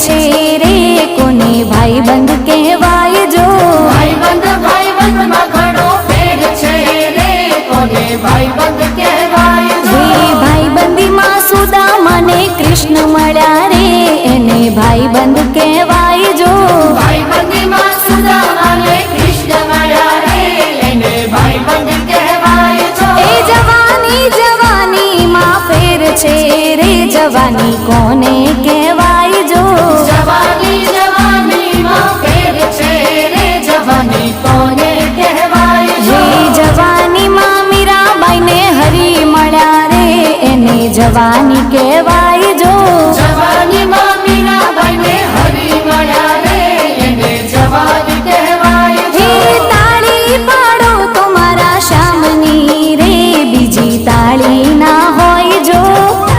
છે રે કોને ભાઈબંધ કહેવાય જો ભાઈબંધમાં ઘણો ફેર છે રે કોને ભાઈબંધ કહેવાય જો ભાઈબંધીમાં સુદામાને કૃષ્ણ મળ્યા રે એને ભાઈબંધ કહેવાય જો ભાઈબંધીમાં સુદામાને કૃષ્ણ મળ્યા રે એને ભાઈબંધ કહેવાય જો એ જવાનીમાં ફેર છે રે જવાની કોને કહેવાય જો જવાનીમાં ફેર છે રે જવાની કોને કહેવાય જો જવાનીમાં મીરાબાઈને હરી મળ્યા રે એને જવાની કહેવાય જો જવાનીમાં